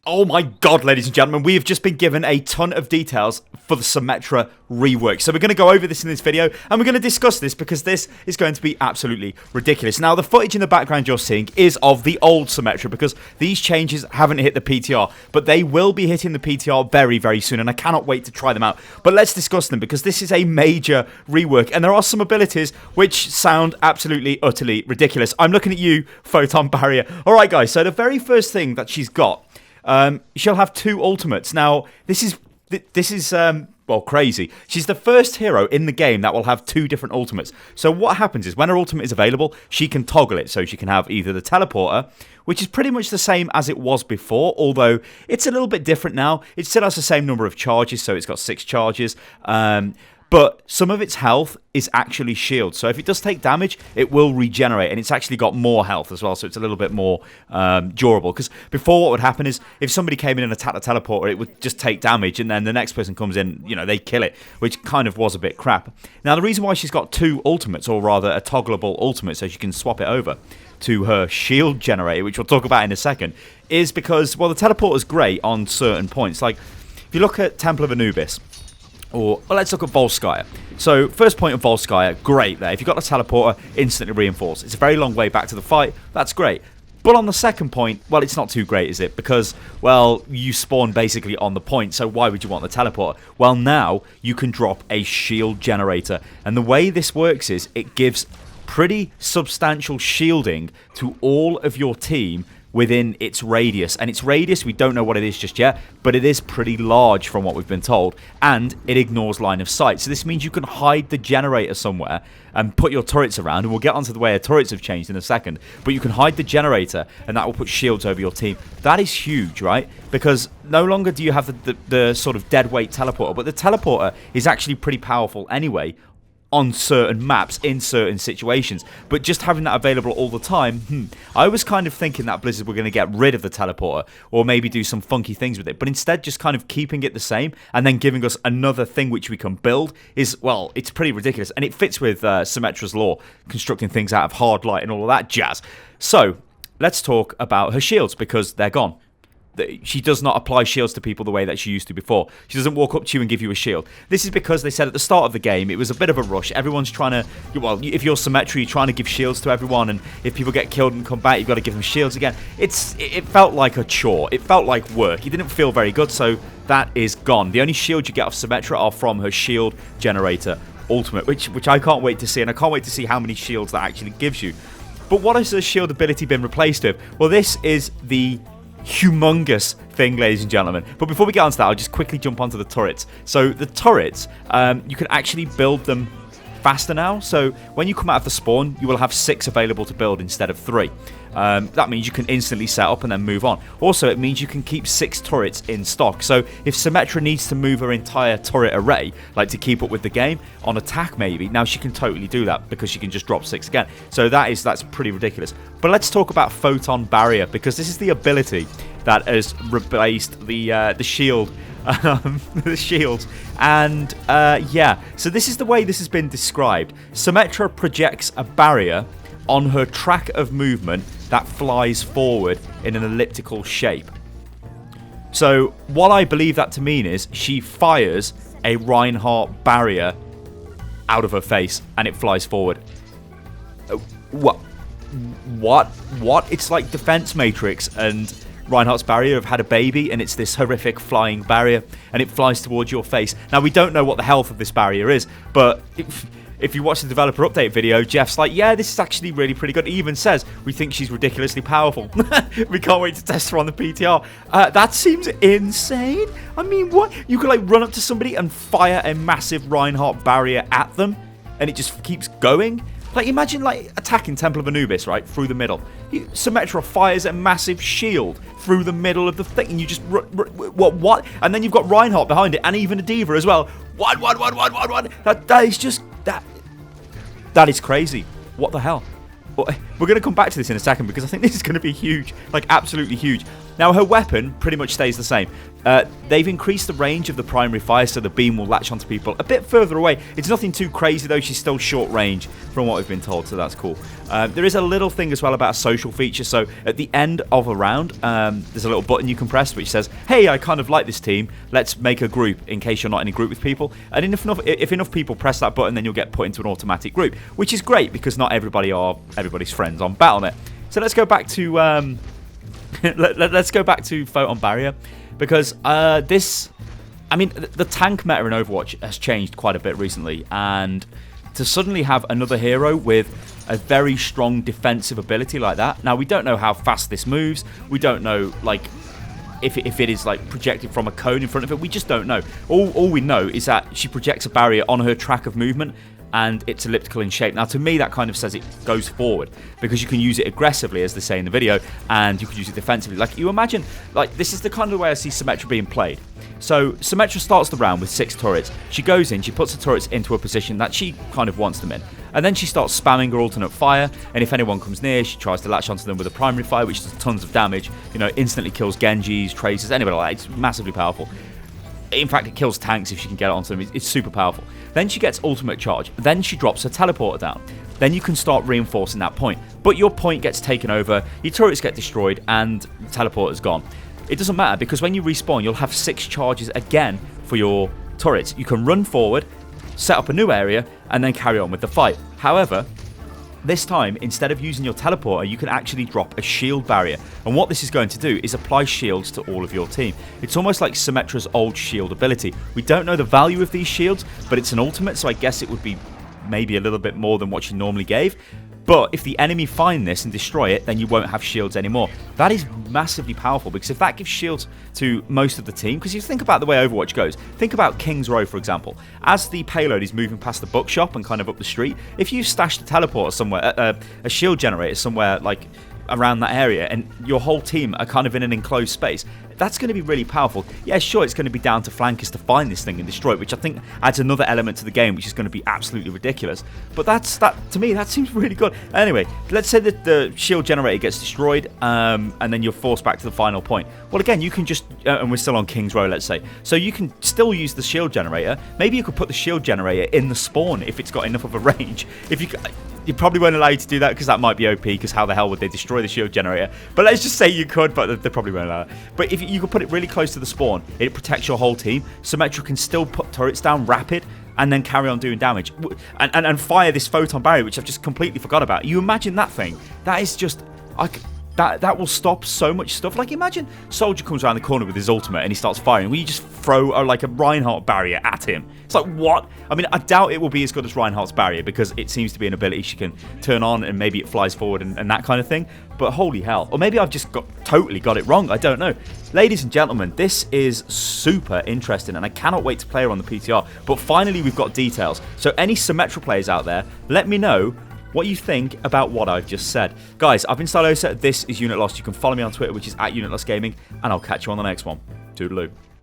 Oh my god, ladies and gentlemen, we have just been given a ton of details for the Symmetra rework. So we're going to go over this in this video, and we're going to discuss this because this is going to be absolutely ridiculous. Now, the footage in the background you're seeing is of the old Symmetra because these changes haven't hit the PTR, but they will be hitting the PTR very, very soon, and I cannot wait to try them out. But let's discuss them because this is a major rework, and there are some abilities which sound absolutely, utterly ridiculous. I'm looking at you, Photon Barrier. All right, guys, so the very first thing that she's got, she'll have two ultimates. Now, this is well, crazy. She's the first hero in the game that will have two different ultimates. So what happens is when her ultimate is available, she can toggle it. So she can have either the teleporter, which is pretty much the same as it was before, although it's a little bit different now. It still has the same number of charges, so it's got 6 charges. But some of its health is actually shield. So if it does take damage, it will regenerate. And it's actually got more health as well. So it's a little bit more durable. Because before what would happen is if somebody came in and attacked the teleporter, it would just take damage. And then the next person comes in, you know, they kill it. Which kind of was a bit crap. Now the reason why she's got 2 ultimates, or rather a toggleable ultimate, so she can swap it over to her shield generator, which we'll talk about in a second, is because, well, the teleporter's great on certain points. Like, if you look at Temple of Anubis, or well, let's look at Volskaya. So, first point of Volskaya, great there. If you've got the teleporter, instantly reinforced. It's a very long way back to the fight. That's great. But on the second point, well, it's not too great, is it? Because, well, you spawn basically on the point, so why would you want the teleporter? Well, now you can drop a shield generator. And the way this works is it gives pretty substantial shielding to all of your team within its radius. And its radius, we don't know what it is just yet, but it is pretty large from what we've been told, and it ignores line of sight. So this means you can hide the generator somewhere and put your turrets around, and we'll get onto the way our turrets have changed in a second, but you can hide the generator and that will put shields over your team. That is huge, right? Because no longer do you have the sort of dead weight teleporter, but the teleporter is actually pretty powerful anyway on certain maps, in certain situations. But just having that available all the time, I was kind of thinking that Blizzard were going to get rid of the teleporter, or maybe do some funky things with it, but instead just kind of keeping it the same, and then giving us another thing which we can build is, well, it's pretty ridiculous, and it fits with Symmetra's lore, constructing things out of hard light and all of that jazz. So, let's talk about her shields, because they're gone. She does not apply shields to people the way that she used to before. She doesn't walk up to you and give you a shield. This is because they said at the start of the game it was a bit of a rush. Everyone's trying to, well, if you're Symmetra, you're trying to give shields to everyone, and if people get killed and come back, you've got to give them shields again. It felt like a chore. It felt like work. It didn't feel very good, so that is gone. The only shields you get off Symmetra are from her shield generator ultimate, which I can't wait to see, and I can't wait to see how many shields that actually gives you. But what has the shield ability been replaced with? Well, this is the humongous thing, ladies and gentlemen. But before we get onto that, I'll just quickly jump onto the turrets. So the turrets, you can actually build them faster now. So when you come out of the spawn, you will have 6 available to build instead of 3. That means you can instantly set up and then move on. Also, it means you can keep 6 turrets in stock. So if Symmetra needs to move her entire turret array, like to keep up with the game, on attack maybe, now she can totally do that because she can just drop 6 again. So that's pretty ridiculous. But let's talk about Photon Barrier, because this is the ability that has replaced the shield. The shields. And yeah, so this is the way this has been described. Symmetra projects a barrier on her track of movement that flies forward in an elliptical shape. So what I believe that to mean is she fires a Reinhardt barrier out of her face and it flies forward. What? It's like Defense Matrix and Reinhardt's barrier have had a baby, and it's this horrific flying barrier, and it flies towards your face. Now, we don't know what the health of this barrier is, but if you watch the developer update video, Jeff's like, yeah, this is actually really pretty good. He even says, we think she's ridiculously powerful. We can't wait to test her on the PTR. That seems insane. I mean, what? You could, like, run up to somebody and fire a massive Reinhardt barrier at them, and it just keeps going? Like, imagine, like, attacking Temple of Anubis, right, through the middle. Symmetra fires a massive shield through the middle of the thing, and you just... What? And then you've got Reinhardt behind it, and even a Diva as well. What? That is just... That is crazy. What the hell? We're going to come back to this in a second, because I think this is going to be huge. Like, absolutely huge. Now, her weapon pretty much stays the same. They've increased the range of the primary fire, so the beam will latch onto people a bit further away. It's nothing too crazy though, she's still short range from what we've been told, so that's cool. There is a little thing as well about a social feature, so at the end of a round, there's a little button you can press which says, hey, I kind of like this team, let's make a group in case you're not in a group with people. And if enough people press that button, then you'll get put into an automatic group, which is great because not everybody are everybody's friends on Battle.net. So let's go back to let's go back to Photon Barrier. Because the tank meta in Overwatch has changed quite a bit recently, and to suddenly have another hero with a very strong defensive ability like that. Now, we don't know how fast this moves. We don't know, like, if it is, like, projected from a cone in front of it. We just don't know. All we know is that she projects a barrier on her track of movement, and it's elliptical in shape. Now, to me, that kind of says it goes forward, because you can use it aggressively, as they say in the video, and you can use it defensively. Like, you imagine, like, this is the kind of way I see Symmetra being played. So, Symmetra starts the round with 6 turrets. She goes in, she puts the turrets into a position that she kind of wants them in. And then she starts spamming her alternate fire, and if anyone comes near, she tries to latch onto them with a primary fire, which does tons of damage. You know, instantly kills Genjis, Tracers, anybody like that. It's massively powerful. In fact, it kills tanks if she can get it onto them. It's super powerful. Then she gets ultimate charge. Then she drops her teleporter down. Then you can start reinforcing that point. But your point gets taken over, your turrets get destroyed, and the teleporter's gone. It doesn't matter, because when you respawn, you'll have 6 charges again for your turrets. You can run forward, set up a new area, and then carry on with the fight. However, this time, instead of using your teleporter, you can actually drop a shield barrier. And what this is going to do is apply shields to all of your team. It's almost like Symmetra's old shield ability. We don't know the value of these shields, but it's an ultimate, so I guess it would be maybe a little bit more than what she normally gave. But if the enemy find this and destroy it, then you won't have shields anymore. That is massively powerful, because if that gives shields to most of the team, because you think about the way Overwatch goes, think about King's Row, for example. As the payload is moving past the bookshop and kind of up the street, if you stash the teleporter somewhere, a shield generator somewhere like around that area, and your whole team are kind of in an enclosed space, that's going to be really powerful. Yeah, sure, it's going to be down to flankers to find this thing and destroy it, which I think adds another element to the game, which is going to be absolutely ridiculous. But to me, that seems really good. Anyway, let's say that the shield generator gets destroyed, and then you're forced back to the final point. Well, again, you can just, and we're still on King's Row, let's say, so you can still use the shield generator. Maybe you could put the shield generator in the spawn if it's got enough of a range. If you probably won't allow you to do that, because that might be OP, because how the hell would they destroy the shield generator? But let's just say you could, but they probably won't allow it. But if you could put it really close to the spawn, it protects your whole team. Symmetra can still put turrets down rapid and then carry on doing damage. And fire this photon barrier, which I've just completely forgot about. You imagine that thing. That is just... That will stop so much stuff. Like, imagine Soldier comes around the corner with his ultimate and he starts firing. Will you just throw like a Reinhardt barrier at him? It's like, what? I mean, I doubt it will be as good as Reinhardt's barrier, because it seems to be an ability she can turn on and maybe it flies forward and that kind of thing. But holy hell. Or maybe I've just totally got it wrong. I don't know. Ladies and gentlemen, this is super interesting, and I cannot wait to play her on the PTR. But finally, we've got details. So any Symmetra players out there, let me know what you think about what I've just said. Guys, I've been Stylosa. This is Unit Lost. You can follow me on Twitter, which is @UnitLostGaming, and I'll catch you on the next one. Toodaloo.